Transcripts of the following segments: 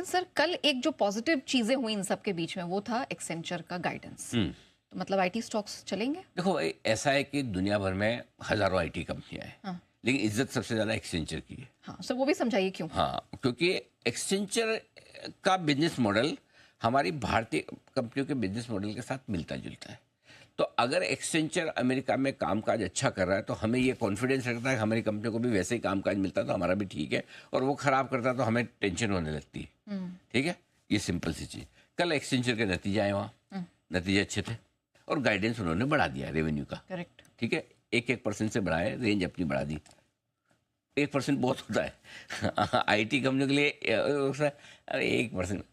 Sir कल एक जो पॉजिटिव चीजें हुई इन सब के बीच में वो था एक्सेंचर का गाइडेंस। तो मतलब आईटी स्टॉक्स चलेंगे? देखो भाई, ऐसा है कि दुनिया भर में हजारों आईटी कंपनियां हैं। हाँ। लेकिन इज्जत सबसे ज्यादा एक्सेंचर की है। हाँ सर, वो भी समझाइए क्यों। हाँ, क्योंकि एक्सेंचर का बिजनेस मॉडल हमारी भारतीय कंपनियों के बिजनेस मॉडल के साथ मिलता जुलता है। तो अगर एक्सेंचर अमेरिका में कामकाज अच्छा कर रहा है तो हमें ये कॉन्फिडेंस रखता है कि हमारी कंपनियों को भी वैसे ही कामकाज मिलता है तो हमारा भी ठीक है, और वो खराब करता है तो हमें टेंशन होने लगती है। ठीक है, ये सिंपल सी चीज। कल एक्सेंचर के नतीजे आए, वहाँ नतीजे अच्छे थे और गाइडेंस उन्होंने बढ़ा दिया रेवेन्यू का। करेक्ट। ठीक है, 1% से बढ़ाए, रेंज अपनी बढ़ा दी। 1% बहुत होता है आईटी कंपनियों के लिए। अरे 1%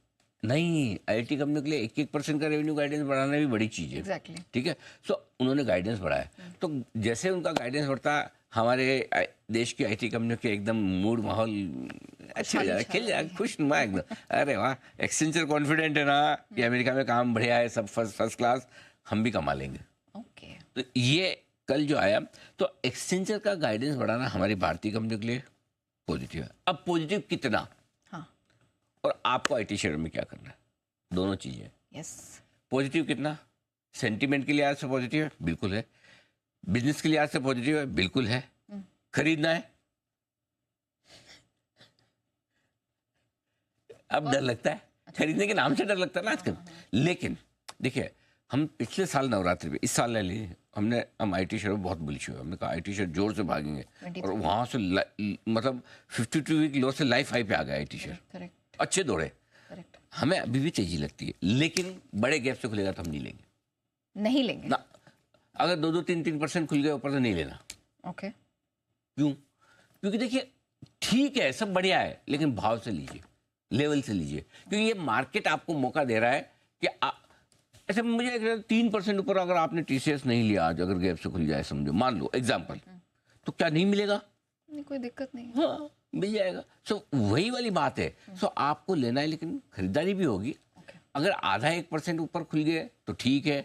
नहीं, आईटी कंपनियों के लिए 1% का रेवेन्यू गाइडेंस बढ़ाना भी बड़ी चीज़ है। एग्जैक्टली। ठीक है, सो उन्होंने गाइडेंस बढ़ाया। तो जैसे उनका गाइडेंस बढ़ता, हमारे देश की आईटी कंपनियों के एकदम मूड माहौल अच्छे हो जा रहा है, खिल जा रहा है, खुश नुमा एकदम। अरे वाह, एक्सेंचर कॉन्फिडेंट है ना कि अमेरिका में काम बढ़िया है, सब फर्स्ट क्लास, हम भी कमा लेंगे। ओके। तो ये कल जो आया, तो एक्सेंचर का गाइडेंस बढ़ाना हमारी भारतीय कंपनियों के लिए पॉजिटिव है। अब पॉजिटिव कितना, हाँ। और आपको आईटी शेयर में क्या करना है, दोनों चीजें। यस। पॉजिटिव कितना, सेंटीमेंट के लिहाज से पॉजिटिव है, बिल्कुल है। बिजनेस के लिहाज से पॉजिटिव है, बिल्कुल है। खरीदना है, अब डर लगता है, खरीदने के नाम से डर लगता है ना आजकल। लेकिन देखिए, हम पिछले साल नवरात्रि पे, इस साल ले लिए, हम आईटी शेयर में बहुत बुलिश हुए। हमने कहा आईटी शेयर जोर से भागेंगे, और वहां से मतलब 52 वीक लो से लाइफ हाई पे आ गया आईटी शेयर। करेक्ट। अच्छे दौड़े। करेक्ट। हमें अभी भी तेजी लगती है, लेकिन बड़े गैप से खुलेगा तो हम नहीं लेंगे। नहीं लेंगे ना, अगर 2-3% खुल गए ऊपर तो नहीं लेना। ओके। क्यों? क्योंकि देखिए, ठीक है, सब बढ़िया है, लेकिन भाव से लीजिए, लेवल से लीजिए, क्योंकि ये मार्केट आपको मौका दे रहा है कि ऐसे मुझे 3% ऊपर अगर आपने टीसीएस नहीं लिया आज, अगर गैप से खुल जाए, समझो, मान लो एग्जाम्पल, तो क्या नहीं मिलेगा? नहीं, कोई दिक्कत नहीं। हाँ, मिल जाएगा। सो वही वाली बात है। सो आपको लेना है, लेकिन खरीदारी भी होगी। अगर आधा 1% ऊपर खुल गए तो ठीक है,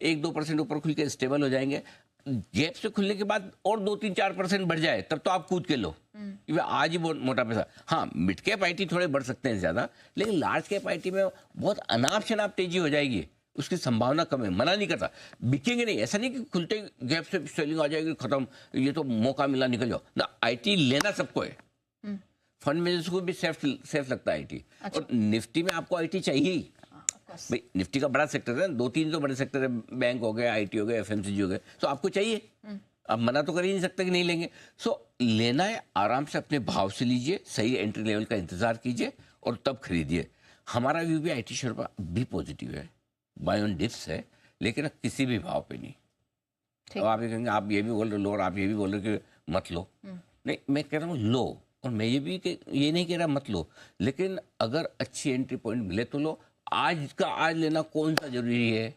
1-2% ऊपर खुल के स्टेबल हो जाएंगे। गैप से खुलने के बाद और 2-3-4% बढ़ जाए, तब तो आप कूद के लो, कि आज ही बहुत मोटा पैसा। हाँ, मिड कैप आईटी थोड़े बढ़ सकते हैं ज्यादा, लेकिन लार्ज कैप आईटी में बहुत अनाप शनाप तेजी हो जाएगी, उसकी संभावना कम है। मना नहीं करता, बिकेंगे नहीं, ऐसा नहीं कि खुलते गैप से सेलिंग आ जाएगी, खत्म, ये तो मौका मिला निकल जाओ ना। आईटी लेना सबको है, फंड मैनेजर्स को भी सेफ लगता है आईटी। अच्छा। और निफ्टी में आपको आईटी चाहिए ही भाई, निफ्टी का बड़ा सेक्टर है, 2-3 तो बड़े सेक्टर है, बैंक हो गए, आईटी हो गए, एफएमसीजी हो गए, तो आपको चाहिए। अब मना तो कर ही नहीं सकते कि नहीं लेंगे। सो लेना है, आराम से अपने भाव से लीजिए, सही एंट्री लेवल का इंतजार कीजिए और तब खरीदिए। हमारा व्यू भी आईटी शेयर पर भी पॉजिटिव है, बाय ऑन डिप्स है, लेकिन किसी भी भाव पे नहीं। अब आप ये कहेंगे, आप ये भी बोल रहे लो और आप ये भी बोल रहे कि मत लो। नहीं, मैं कह रहा हूँ लो, और मैं ये नहीं कह रहा मत लो, लेकिन अगर अच्छी एंट्री पॉइंट मिले तो लो। आज का आज लेना कौन सा जरूरी है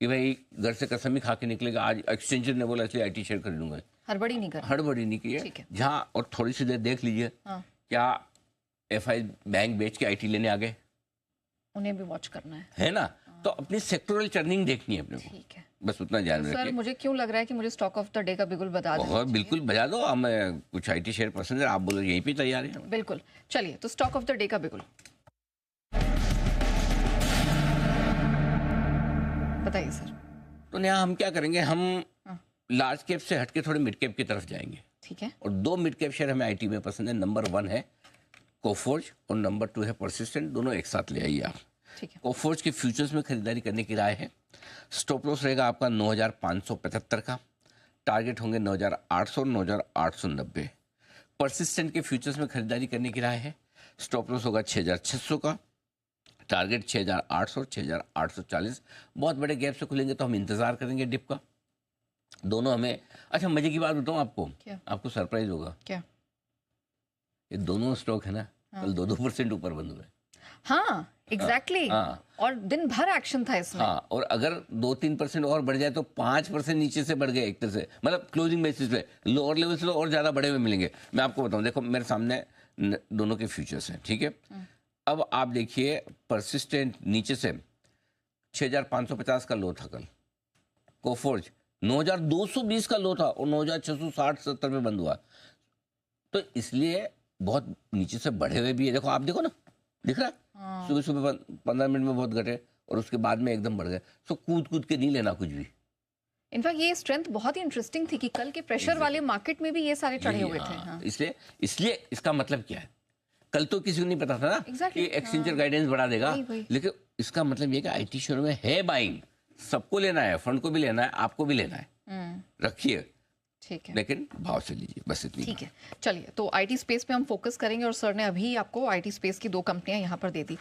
कि भाई घर से कसम ही खा के निकलेगा, आज एक्सचेंजर ने बोला इसलिए आईटी शेयर खरीदूंगा। हड़बड़ी नहीं करनी। हड़बड़ी नहीं की है। जहाँ और थोड़ी सी देर देख लीजिए, क्या एफआई बैंक बेच के आईटी लेने आ गए, उन्हें भी वॉच करना है ना। तो अपनी सेक्टोरल टर्निंग देखनी है अपने को। ठीक है, बस उतना ध्यान में रखिए। सर मुझे क्यों लग रहा है कि मुझे स्टॉक ऑफ द डे का बिल्कुल बता दें। और बिल्कुल बजा दो, हमें कुछ आईटी शेयर पसंद है, आप बोलो यहीं पे तैयार है। बिल्कुल, चलिए तो स्टॉक ऑफ द डे का बिल्कुल बताइए सर। तो यहाँ हम क्या करेंगे, हम लार्ज कैप से हटके थोड़े मिड कैप की तरफ जाएंगे। ठीक है। और 2 मिड कैप शेयर हमें आईटी में पसंद है। नंबर 1 है कोफोर्ज और नंबर 2 है परसिस्टेंट। दोनों एक साथ ले आइए आप। ठीक है। कोफोर्ज के फ्यूचर्स में खरीदारी करने की राय है। स्टॉप लॉस रहेगा आपका 9,575 का, टारगेट होंगे 9,800 और 9,890। परसिस्टेंट के फ्यूचर्स में खरीदारी करने की राय है। स्टॉप लॉस होगा 6,600 का, टारगेट 6,800 और 6,840। बहुत बड़े गैप से खुलेंगे तो हम इंतजार करेंगे डिप का। दोनों हमें, अच्छा मजे की बात बताऊं आपको, क्या? आपको सरप्राइज होगा। क्या? ये दोनों स्टॉक है ना, कल 2-2% ऊपर बंद हुए। हाँ एग्जैक्टली। हाँ। और दिन भर एक्शन था इसमें। हाँ, और अगर 2-3% और बढ़ जाए तो 5% नीचे से बढ़ गए एक तरह से, मतलब क्लोजिंग बेसिस पे लोअर लेवल से और ज्यादा बढ़े हुए मिलेंगे। मैं आपको बताऊं, देखो मेरे सामने दोनों के फ्यूचर्स हैं, ठीक है। अब आप देखिए, परसिस्टेंट नीचे से 6,550 का लो था कल, कोफोर्ज 9,220 का लो था और 9,660-70 में बंद हुआ। तो इसलिए बहुत नीचे से बढ़े हुए भी है। देखो आप देखो ना, दिख रहा, सुबह सुबह 15 मिनट में बहुत घटे और उसके बाद में एकदम बढ़ गए। सो कूद कूद के नहीं लेना कुछ भी। इनफैक्ट ये स्ट्रेंथ बहुत ही इंटरेस्टिंग थी कि कल के प्रेशर वाले मार्केट में भी ये सारे चढ़े हुए थे। हाँ। इसलिए इसका मतलब क्या है, कल तो किसी को नहीं पता था ना कि एक्सचेंजर गाइडेंस बढ़ा देगा, लेकिन इसका मतलब ये कि आईटी शेयर में है बाइंग, सबको लेना है, फंड को भी लेना है, आपको भी लेना है, रखिए, ठीक है, लेकिन भाव से लीजिए, बस इतनी। ठीक है, चलिए तो आईटी स्पेस पे हम फोकस करेंगे और सर ने अभी आपको आईटी स्पेस की 2 कंपनियां यहाँ पर दे दी।